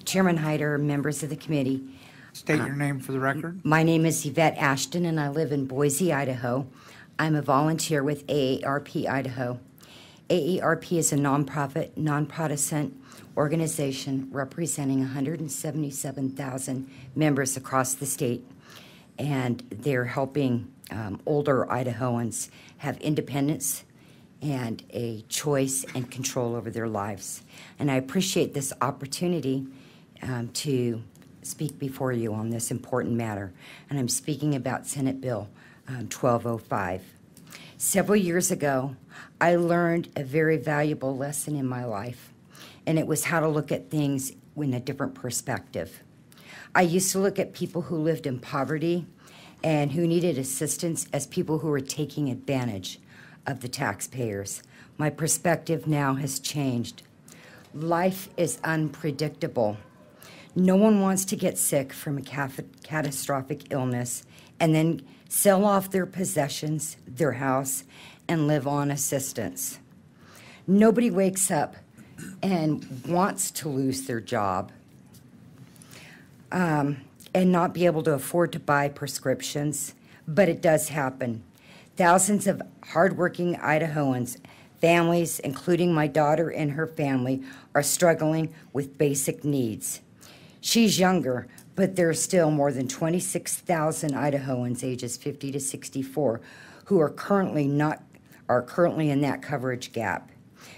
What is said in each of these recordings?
Chairman Hyder, members of the committee. State your name for the record. My name is Yvette Ashton, and I live in Boise, Idaho. I'm a volunteer with AARP Idaho. AARP is a nonprofit, non-partisan organization representing 177,000 members across the state, and they're helping older Idahoans have independence and a choice and control over their lives. And I appreciate this opportunity to speak before you on this important matter. And I'm speaking about Senate Bill 1205. Several years ago, I learned a very valuable lesson in my life, and it was how to look at things in a different perspective. I used to look at people who lived in poverty and who needed assistance as people who were taking advantage of the taxpayers. My perspective now has changed. Life is unpredictable. No one wants to get sick from a catastrophic illness and then sell off their possessions, their house, and live on assistance. Nobody wakes up and wants to lose their job and not be able to afford to buy prescriptions, but it does happen. Thousands of hardworking Idahoans, families, including my daughter and her family, are struggling with basic needs. She's younger, but there are still more than 26,000 Idahoans ages 50 to 64 who are currently in that coverage gap.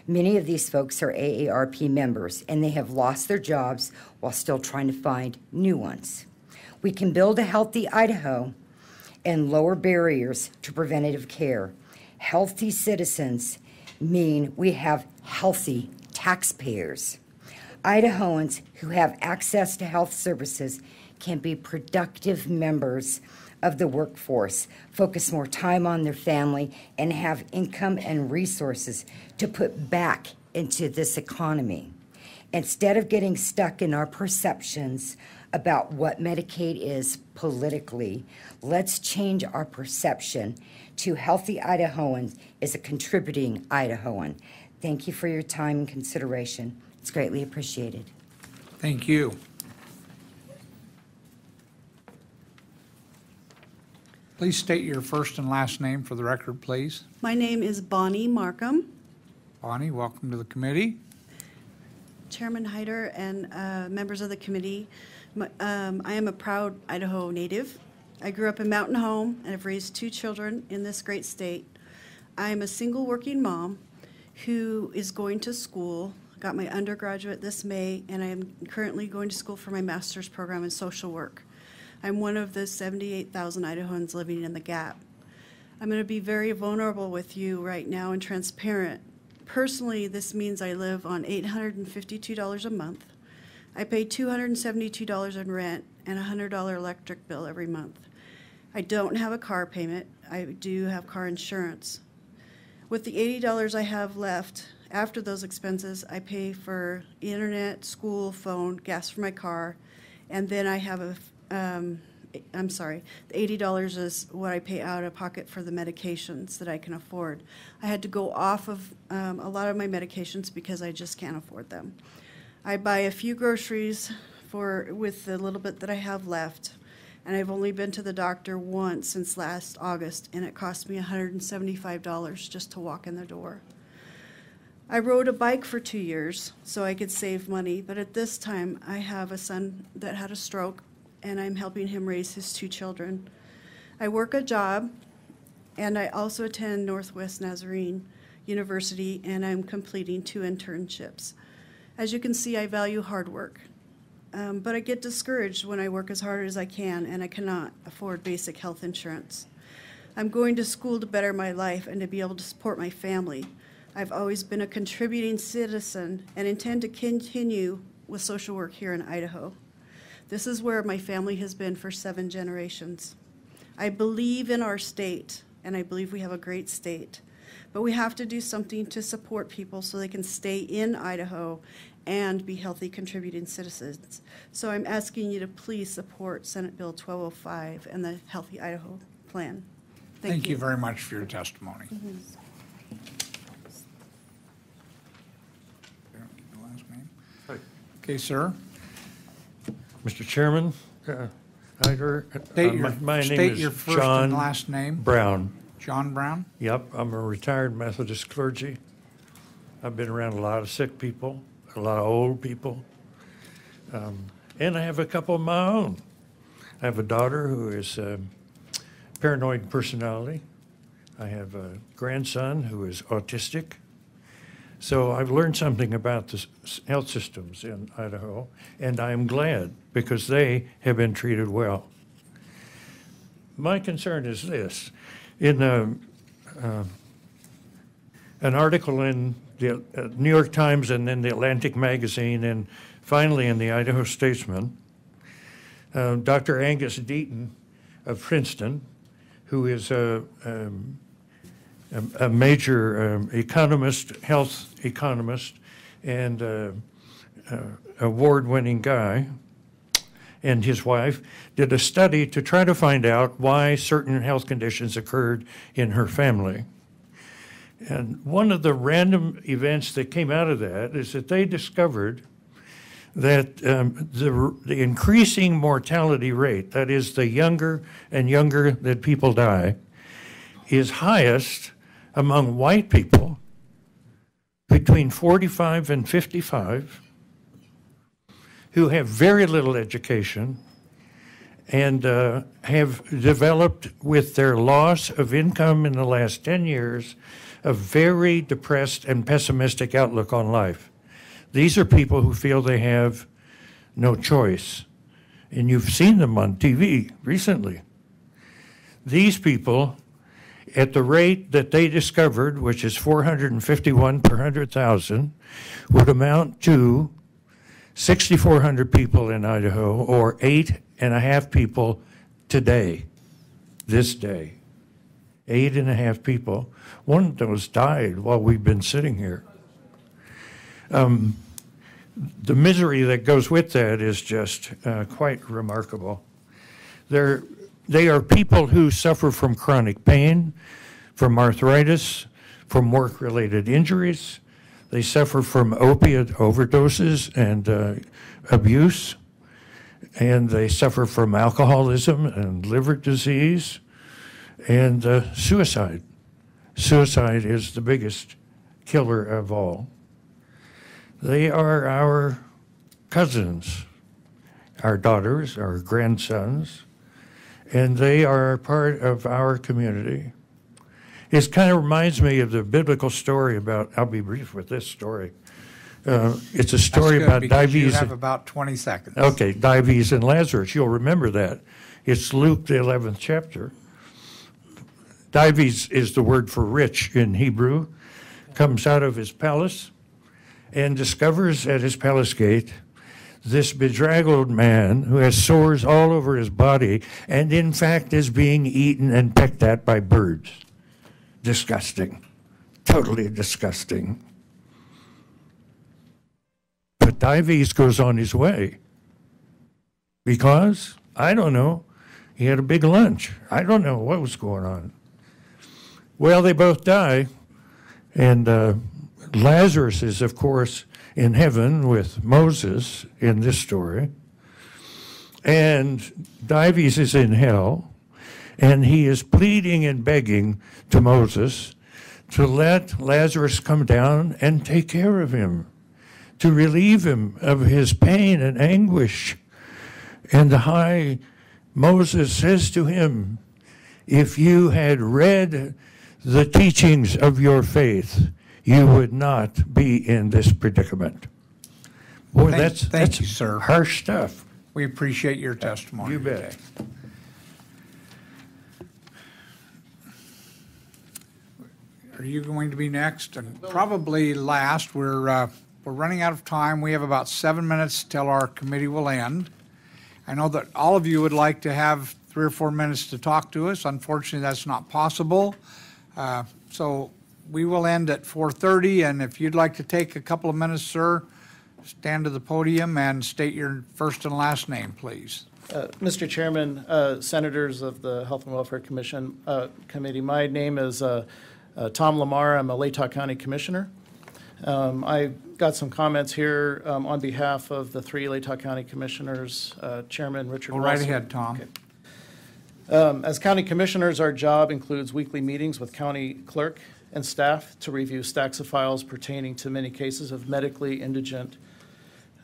Many of these folks are AARP members, and they have lost their jobs while still trying to find new ones. We can build a healthy Idaho and lower barriers to preventative care. Healthy citizens mean we have healthy taxpayers. Idahoans who have access to health services can be productive members of the workforce, focus more time on their family, and have income and resources to put back into this economy. Instead of getting stuck in our perceptions about what Medicaid is politically, let's change our perception to healthy Idahoans is a contributing Idahoan. Thank you for your time and consideration. It's greatly appreciated. Thank you. Please state your first and last name for the record, please. My name is Bonnie Markham. Bonnie, welcome to the committee. Chairman Hyder and members of the committee, I am a proud Idaho native. I grew up in Mountain Home and have raised 2 children in this great state. I am a single working mom who is going to school, got my undergraduate this May, and I am currently going to school for my master's program in social work. I'm one of the 78,000 Idahoans living in the Gap. I'm going to be very vulnerable with you right now and transparent. Personally, this means I live on $852 a month. I pay $272 in rent and a $100 electric bill every month. I don't have a car payment. I do have car insurance. With the $80 I have left after those expenses, I pay for internet, school, phone, gas for my car, and then I have the $80 is what I pay out of pocket for the medications that I can afford. I had to go off of a lot of my medications because I just can't afford them. I buy a few groceries with the little bit that I have left, and I've only been to the doctor once since last August, and it cost me $175 just to walk in the door. I rode a bike for 2 years so I could save money, but at this time I have a son that had a stroke, and I'm helping him raise his 2 children. I work a job, and I also attend Northwest Nazarene University, and I'm completing 2 internships. As you can see, I value hard work, but I get discouraged when I work as hard as I can, and I cannot afford basic health insurance. I'm going to school to better my life and to be able to support my family. I've always been a contributing citizen and intend to continue with social work here in Idaho. This is where my family has been for 7 generations. I believe in our state, and I believe we have a great state, but we have to do something to support people so they can stay in Idaho and be healthy, contributing citizens. So I'm asking you to please support Senate Bill 1205 and the Healthy Idaho Plan. Thank you very much for your testimony. Okay, sir. Mr. Chairman, Hyder, my name State is your first John and last name. Brown. John Brown? Yep, I'm a retired Methodist clergy. I've been around a lot of sick people, a lot of old people, and I have a couple of my own. I have a daughter who is paranoid personality. I have a grandson who is autistic. So I've learned something about the health systems in Idaho, and I'm glad because they have been treated well. My concern is this. In an article in the New York Times and then the Atlantic Magazine and finally in the Idaho Statesman, Dr. Angus Deaton of Princeton, who is a major economist, health economist, and award-winning guy, and his wife did a study to try to find out why certain health conditions occurred in her family. And one of the random events that came out of that is that they discovered that the increasing mortality rate, that is the younger and younger that people die, is highest among white people between 45 and 55 who have very little education and have developed, with their loss of income in the last 10 years, a very depressed and pessimistic outlook on life. These are people who feel they have no choice. And you've seen them on TV recently. These people, at the rate that they discovered, which is 451 per 100,000, would amount to 6,400 people in Idaho, or 8.5 people today, this day. 8.5 people. One of those died while we've been sitting here. The misery that goes with that is just quite remarkable. They are people who suffer from chronic pain, from arthritis, from work-related injuries. They suffer from opiate overdoses and abuse, and they suffer from alcoholism and liver disease and suicide. Suicide is the biggest killer of all. They are our cousins, our daughters, our grandsons, and they are part of our community. It kind of reminds me of the biblical story about, I'll be brief with this story. It's a story about Dives. You have about 20 seconds. Okay, Dives and Lazarus. You'll remember that. It's Luke, the 11th chapter. Dives is the word for rich in Hebrew, comes out of his palace and discovers at his palace gate this bedraggled man who has sores all over his body and in fact is being eaten and pecked at by birds. Disgusting. Totally disgusting. But Dives goes on his way because, I don't know, he had a big lunch. I don't know what was going on. Well, they both die, and Lazarus is, of course, in heaven with Moses in this story, and Dives is in hell, and he is pleading and begging to Moses to let Lazarus come down and take care of him, to relieve him of his pain and anguish. And the high Moses says to him, if you had read the teachings of your faith, you would not be in this predicament. Boy, Thank you, sir. Harsh stuff. We appreciate your testimony. You bet. Today. Are you going to be next? And probably last. We're running out of time. We have about 7 minutes till our committee will end. I know that all of you would like to have 3 or 4 minutes to talk to us. Unfortunately, that's not possible. So we will end at 4:30, and if you'd like to take a couple of minutes, sir, stand to the podium and state your first and last name, please. Mr. Chairman, Senators of the Health and Welfare Committee, my name is Tom Lamar. I'm a Latah County Commissioner. I got some comments here on behalf of the 3 Latah County Commissioners, Chairman Richard Go right Wilson. ahead, Tom. Okay. As county commissioners, our job includes weekly meetings with county clerk and staff to review stacks of files pertaining to many cases of medically indigent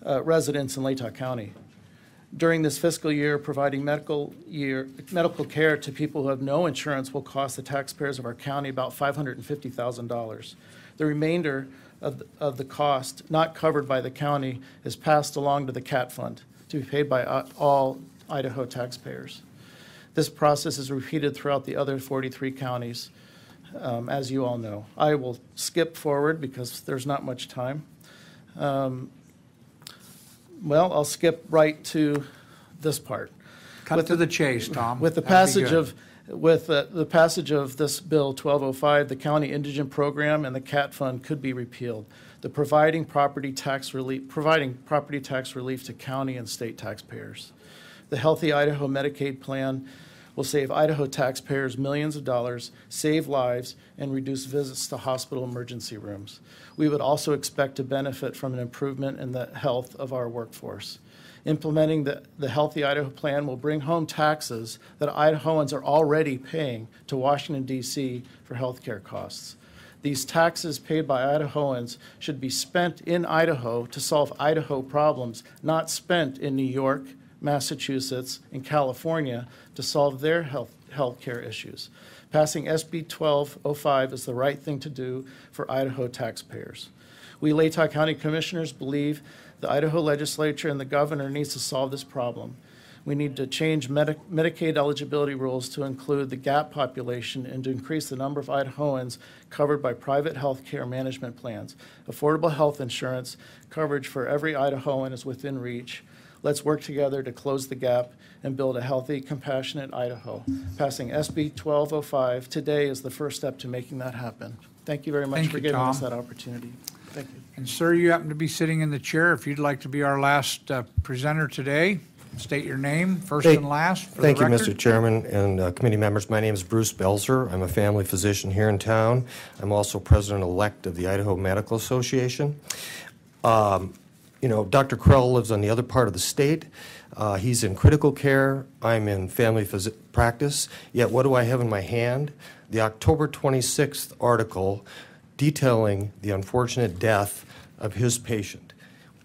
residents in Latah County. During this fiscal year, providing medical care to people who have no insurance will cost the taxpayers of our county about $550,000. The remainder of the cost not covered by the county is passed along to the CAT fund to be paid by all Idaho taxpayers. This process is repeated throughout the other 43 counties, as you all know. I will skip forward because there's not much time. Well, I'll skip right to this part. Cut to the chase, Tom. With the That'd be passage good. the passage of this bill 1205, the county indigent program and the CAT fund could be repealed. The providing property tax relief to county and state taxpayers. The Healthy Idaho Medicaid plan will save Idaho taxpayers millions of dollars, save lives, and reduce visits to hospital emergency rooms. We would also expect to benefit from an improvement in the health of our workforce. Implementing the Healthy Idaho plan will bring home taxes that Idahoans are already paying to Washington, D.C. for health care costs. These taxes paid by Idahoans should be spent in Idaho to solve Idaho problems, not spent in New York, Massachusetts, and California to solve their health care issues. Passing SB 1205 is the right thing to do for Idaho taxpayers. We Latah County Commissioners believe the Idaho legislature and the governor needs to solve this problem. We need to change Medicaid eligibility rules to include the GAP population and to increase the number of Idahoans covered by private health care management plans. Affordable health insurance coverage for every Idahoan is within reach. Let's work together to close the gap and build a healthy, compassionate Idaho. Passing SB 1205 today is the first step to making that happen. Thank you very much for giving us that opportunity. Thank you. And sir, you happen to be sitting in the chair. If you'd like to be our last presenter today, state your name, first and last, for the record. Thank you, Mr. Chairman and committee members. My name is Bruce Belzer. I'm a family physician here in town. I'm also president-elect of the Idaho Medical Association. You know, Dr. Krell lives on the other part of the state. He's in critical care. I'm in family practice. Yet what do I have in my hand? The October 26th article detailing the unfortunate death of his patient.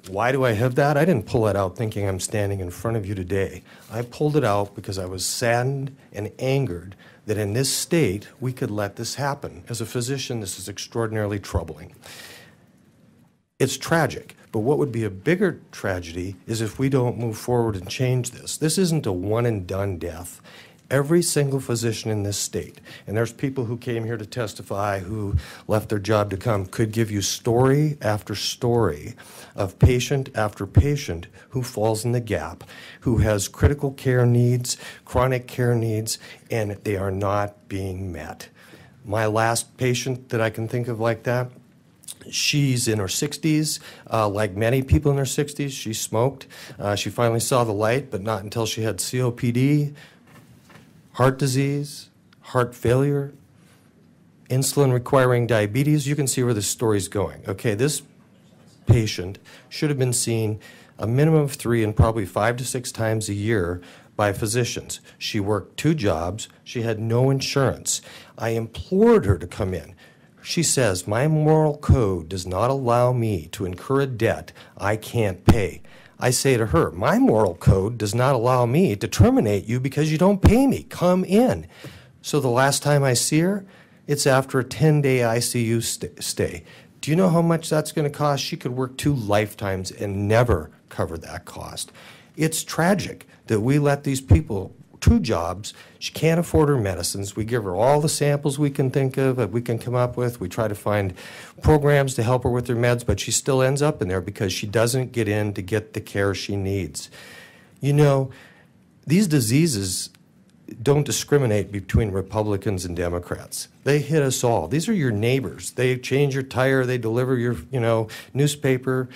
Why do I have that? I didn't pull it out thinking I'm standing in front of you today. I pulled it out because I was saddened and angered that in this state we could let this happen. As a physician, this is extraordinarily troubling. It's tragic, but what would be a bigger tragedy is if we don't move forward and change this. This isn't a one-and-done death. Every single physician in this state, and there's people who came here to testify who left their job to come, could give you story after story of patient after patient who falls in the gap, who has critical care needs, chronic care needs, and they are not being met. My last patient that I can think of like that, she's in her 60s. Like many people in their 60s, she smoked. She finally saw the light, but not until she had COPD, heart disease, heart failure, insulin-requiring diabetes. You can see where this story's going. Okay, this patient should have been seen a minimum of 3 and probably 5 to 6 times a year by physicians. She worked 2 jobs. She had no insurance. I implored her to come in. She says, my moral code does not allow me to incur a debt I can't pay. I say to her, my moral code does not allow me to terminate you because you don't pay me. Come in. So the last time I see her, it's after a 10-day ICU stay. Do you know how much that's going to cost? She could work 2 lifetimes and never cover that cost. It's tragic that we let these people 2 jobs. She can't afford her medicines. We give her all the samples we can think of, that we can come up with. We try to find programs to help her with her meds, but she still ends up in there because she doesn't get in to get the care she needs. You know, these diseases don't discriminate between Republicans and Democrats. They hit us all. These are your neighbors. They change your tire. They deliver your, newspaper.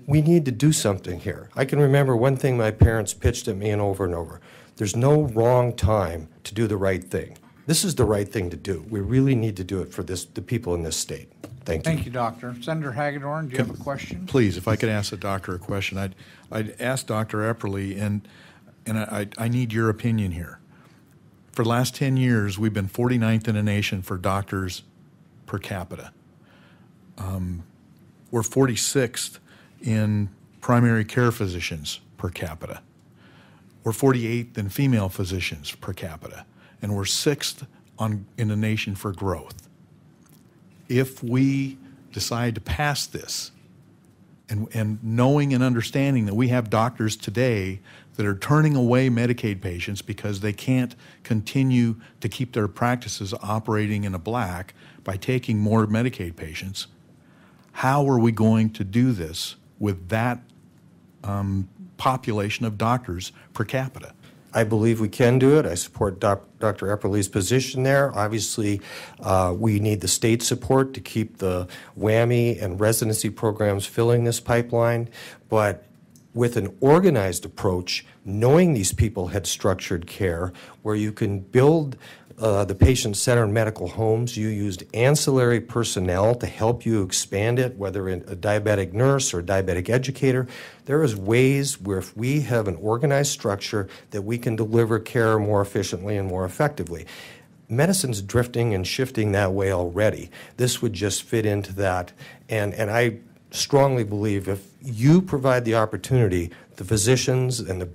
We need to do something here. I can remember one thing my parents pitched at me and over. There's no wrong time to do the right thing. This is the right thing to do. We really need to do it for the people in this state. Thank you. Thank you, Doctor. Senator Hagedorn, do you have a question? Please, if I could ask the doctor a question. I'd ask Dr. Epperly, and I need your opinion here. For the last 10 years, we've been 49th in the nation for doctors per capita. We're 46th in primary care physicians per capita. We're 48th in female physicians per capita, and we're 6th in the nation for growth. If we decide to pass this, and knowing and understanding that we have doctors today that are turning away Medicaid patients because they can't continue to keep their practices operating in the black by taking more Medicaid patients, how are we going to do this with that population of doctors per capita? I believe we can do it. I support Dr. Epperly's position there. Obviously, we need the state support to keep the WWAMI and residency programs filling this pipeline. But with an organized approach, knowing these people had structured care, where you can build the patient-centered medical homes, you used ancillary personnel to help you expand it, whether a diabetic nurse or a diabetic educator. There is ways where if we have an organized structure that we can deliver care more efficiently and more effectively. Medicine's drifting and shifting that way already. This would just fit into that. And I strongly believe if you provide the opportunity, the physicians and the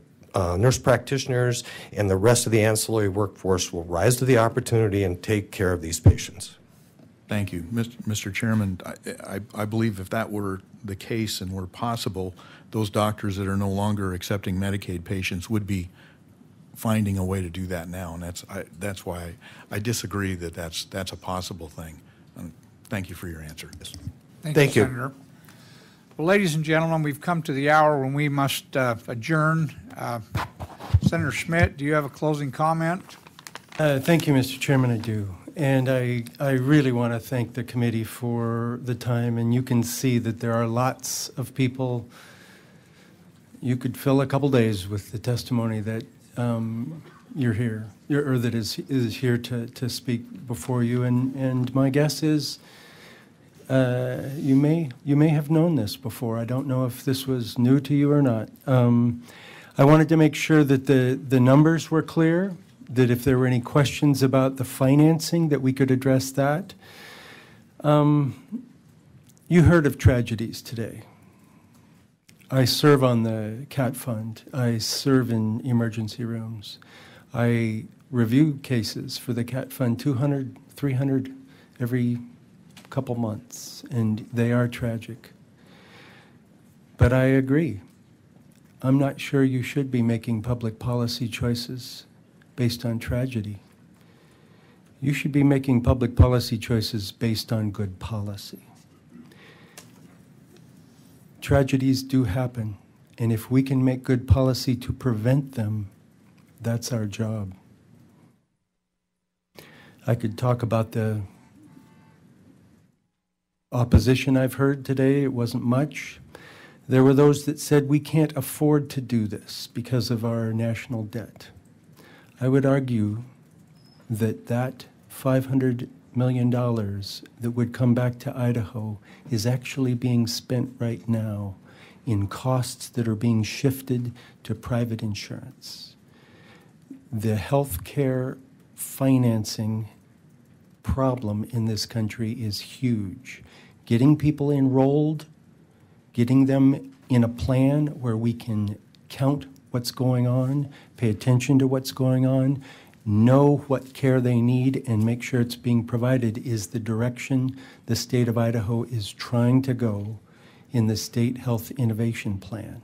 nurse practitioners and the rest of the ancillary workforce will rise to the opportunity and take care of these patients. Thank you. Mr. Chairman, I believe if that were the case and were possible, those doctors that are no longer accepting Medicaid patients would be finding a way to do that now, and that's why I disagree that that's a possible thing. Thank you for your answer. Thank you, Senator. Well, ladies and gentlemen, we've come to the hour when we must adjourn. Senator Schmit, do you have a closing comment? Thank you, Mr. Chairman, I do. And I really want to thank the committee for the time, and you can see that there are lots of people. You could fill a couple days with the testimony that you're here, or that is here to speak before you, and my guess is you may have known this before. I don't know if this was new to you or not. I wanted to make sure that the numbers were clear, that if there were any questions about the financing, that we could address that. You heard of tragedies today. I serve on the CAT Fund. I serve in emergency rooms. I review cases for the CAT Fund, 200, 300 every couple months, and they are tragic. But I agree. I'm not sure you should be making public policy choices based on tragedy. You should be making public policy choices based on good policy. Tragedies do happen, and if we can make good policy to prevent them, that's our job. I could talk about the opposition I've heard today. It wasn't much. There were those that said we can't afford to do this because of our national debt. I would argue that that $500 million that would come back to Idaho is actually being spent right now in costs that are being shifted to private insurance. The health care financing problem in this country is huge. Getting people enrolled, getting them in a plan where we can count what's going on, pay attention to what's going on, know what care they need, and make sure it's being provided is the direction the state of Idaho is trying to go in the State Health Innovation Plan.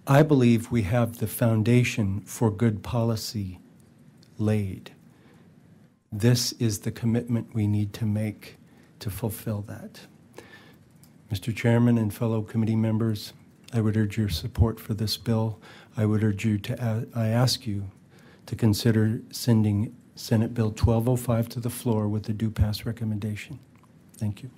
I believe we have the foundation for good policy laid. This is the commitment we need to make to fulfill that. Mr. Chairman and fellow committee members, I would urge your support for this bill. I would urge you to, I ask you to consider sending Senate Bill 1205 to the floor with a due pass recommendation. Thank you.